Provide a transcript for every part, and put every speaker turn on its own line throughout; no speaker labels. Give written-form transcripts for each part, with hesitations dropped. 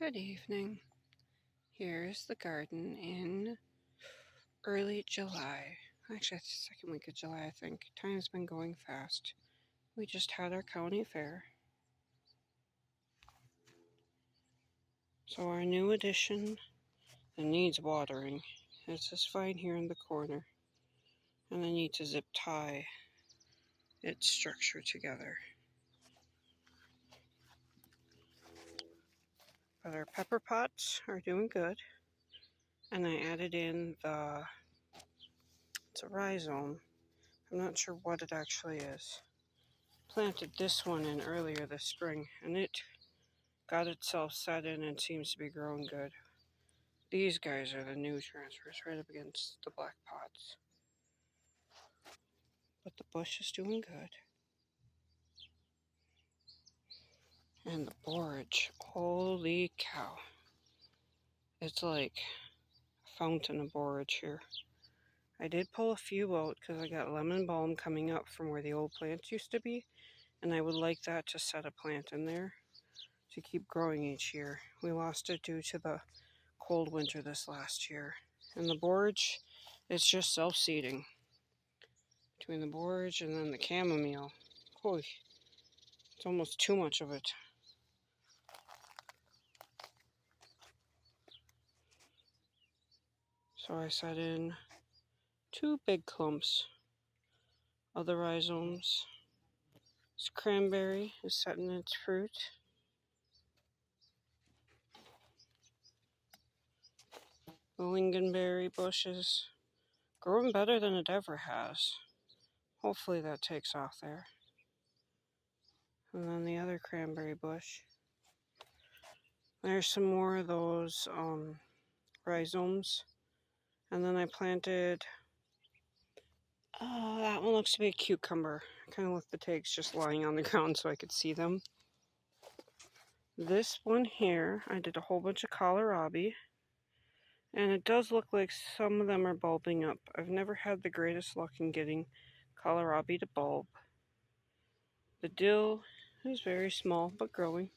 Good evening. Here's the garden in early July. Actually, it's the second week of July, I think. Time's been going fast. We just had our county fair. So our new addition that needs watering is this vine here in the corner. And I need to zip tie its structure together. But our pepper pots are doing good. And I added in it's a rhizome. I'm not sure what it actually is. Planted this one in earlier this spring, and it got itself set in and seems to be growing good. These guys are the new transfers right up against the black pots. But the bush is doing good. And the borage, holy cow. It's like a fountain of borage here. I did pull a few out because I got lemon balm coming up from where the old plants used to be. And I would like that to set a plant in there to keep growing each year. We lost it due to the cold winter this last year. And the borage, it's just self-seeding. Between the borage and then the chamomile. Holy, it's almost too much of it. So I set in 2 big clumps of the rhizomes. This cranberry is setting its fruit. The lingonberry bush is growing better than it ever has. Hopefully that takes off there. And then the other cranberry bush. There's some more of those rhizomes. And then I planted, that one looks to be a cucumber. I kind of left the tags just lying on the ground so I could see them. This one here, I did a whole bunch of kohlrabi. And it does look like some of them are bulbing up. I've never had the greatest luck in getting kohlrabi to bulb. The dill is very small but growing.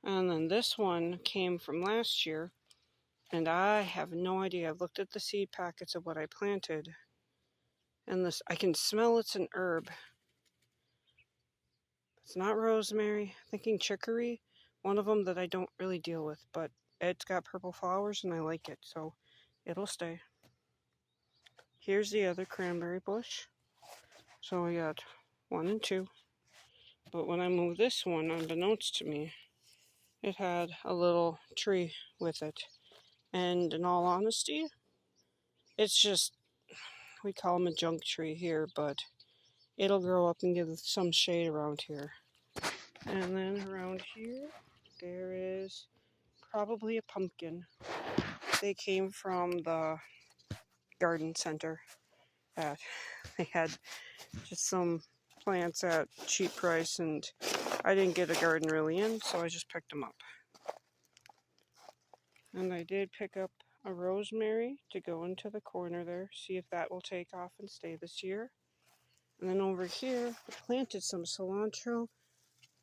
And then this one came from last year. And I have no idea. I've looked at the seed packets of what I planted. And this, I can smell it's an herb. It's not rosemary. I'm thinking chicory. One of them that I don't really deal with. But it's got purple flowers and I like it. So it'll stay. Here's the other cranberry bush. So we got 1 and 2. But when I moved this one, unbeknownst to me, it had a little tree with it. And in all honesty, it's just, we call them a junk tree here, but it'll grow up and give some shade around here. And then around here, there is probably a pumpkin. They came from the garden center. They had just some plants at cheap price, and I didn't get a garden really in, so I just picked them up. And I did pick up a rosemary to go into the corner there, see if that will take off and stay this year. And then over here, I planted some cilantro,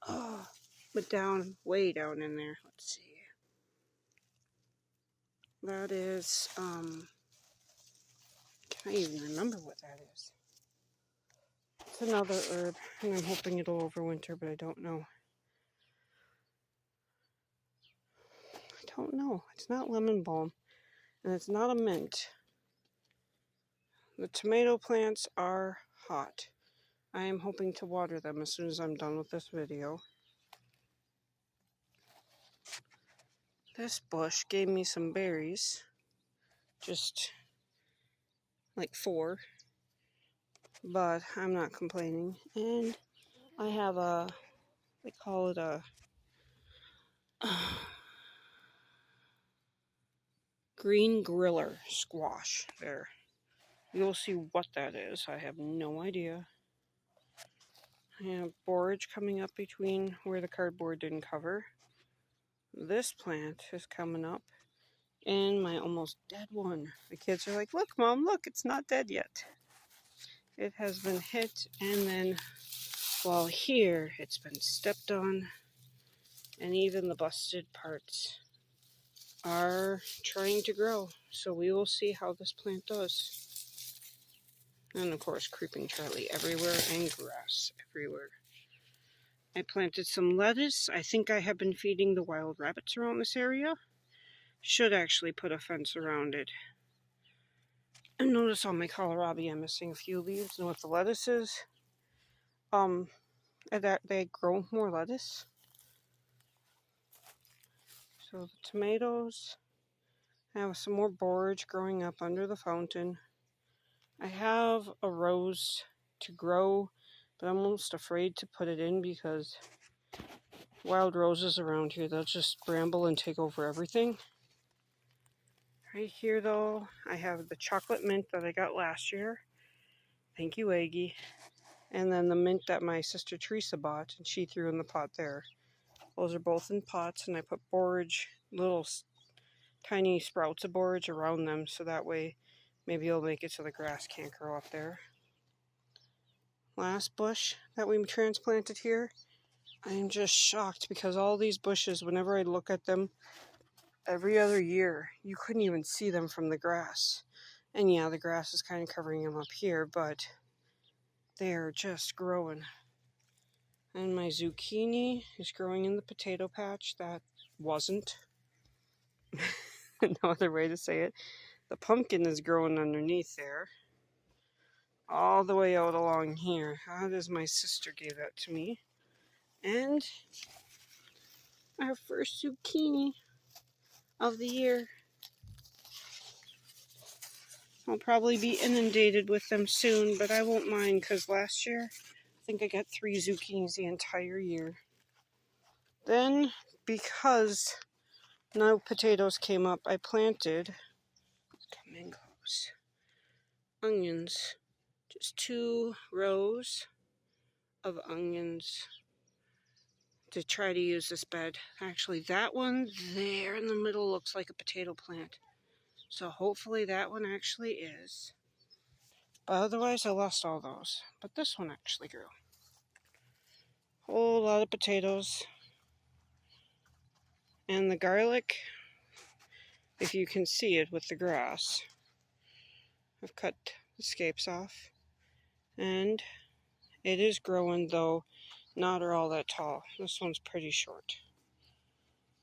but way down in there. Let's see. That is, can't even remember what that is. It's another herb, and I'm hoping it'll overwinter, but I don't know. It's not lemon balm, and it's not a mint. The tomato plants are hot. I am hoping to water them as soon as I'm done with this video. This bush gave me some berries, just like 4, but I'm not complaining. And I have they call it a green griller squash there. You'll see what that is. I have no idea. I have borage coming up between where the cardboard didn't cover. This plant is coming up, and my almost dead one. The kids are like, "Look, Mom, look, it's not dead yet." It has been hit, and then while here, it's been stepped on And even the busted parts are trying to grow. So we will see how this plant does. And of course, creeping Charlie everywhere and grass everywhere. I planted some lettuce. I think I have been feeding the wild rabbits around this area. Should actually put a fence around it. And notice on my kohlrabi I'm missing a few leaves. And with the lettuces, they grow more lettuce. So the tomatoes, I have some more borage growing up under the fountain. I have a rose to grow, but I'm almost afraid to put it in because wild roses around here, they'll just bramble and take over everything. Right here though, I have the chocolate mint that I got last year. Thank you, Aggie. And then the mint that my sister Teresa bought and she threw in the pot there. Those are both in pots, and I put borage, little tiny sprouts of borage around them so that way maybe it'll make it so the grass can't grow up there. Last bush that we transplanted here, I'm just shocked because all these bushes, whenever I look at them every other year, you couldn't even see them from the grass. And yeah, the grass is kind of covering them up here, but they're just growing. And my zucchini is growing in the potato patch that wasn't. No other way to say it. The pumpkin is growing underneath there. All the way out along here. That is my sister gave that to me. And our first zucchini of the year. I'll probably be inundated with them soon, but I won't mind because last year I think I got 3 zucchinis the entire year. Then, because no potatoes came up, I planted onions. Just 2 rows of onions to try to use this bed. Actually, that one there in the middle looks like a potato plant. So hopefully that one actually is. But otherwise I lost all those. But this one actually grew. Whole lot of potatoes. And the garlic, if you can see it with the grass. I've cut the scapes off. And it is growing, though not all that tall. This one's pretty short.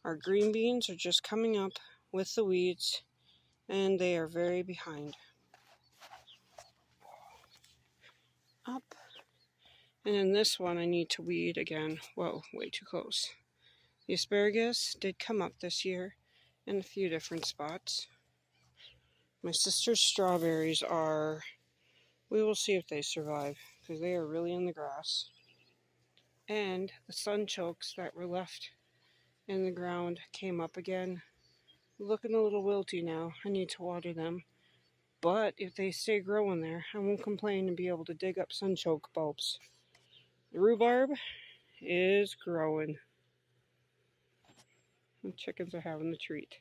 Our green beans are just coming up with the weeds, and they are very behind. Up. And in this one I need to weed again. Whoa, way too close. The asparagus did come up this year in a few different spots. My sister's strawberries are, we will see if they survive because they are really in the grass. And the sunchokes that were left in the ground came up again. Looking a little wilty now. I need to water them. But if they stay growing there, I won't complain and be able to dig up sunchoke bulbs. The rhubarb is growing. The chickens are having the treat.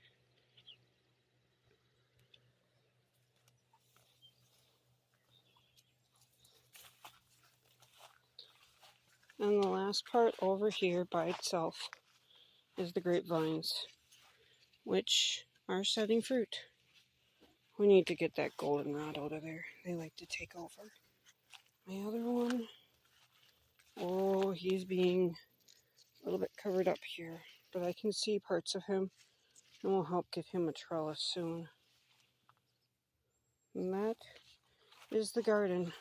And the last part over here by itself is the grapevines, which are setting fruit. We need to get that goldenrod out of there. They like to take over. My other one, oh, he's being a little bit covered up here, but I can see parts of him, and we'll help get him a trellis soon. And that is the garden.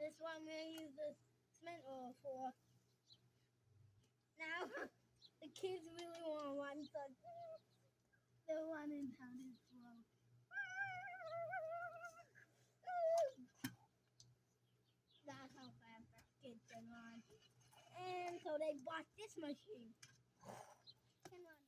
This one I'm gonna use the cement oil for. Now the kids really want one, so they're running down his throat. That's how fast our kids can run. And so they bought this machine. Can run.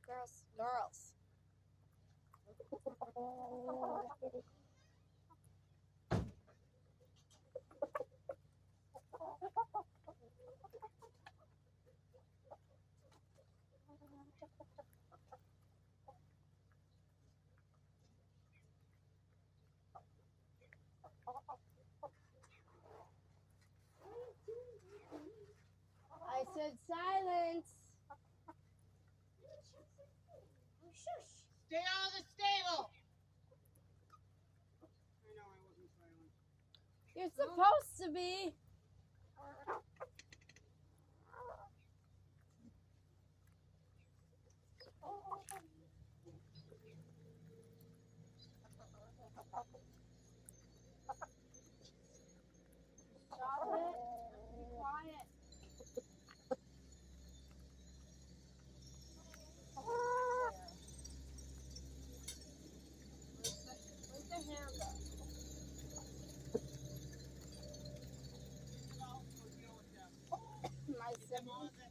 Guys, girls. I said silence. Shush.
Stay out of the stable.
I know I wasn't silent.
You're supposed to be. Stop it. Be quiet. Where's the handle?
Go deal with them.
My
Get them on
siblings.
the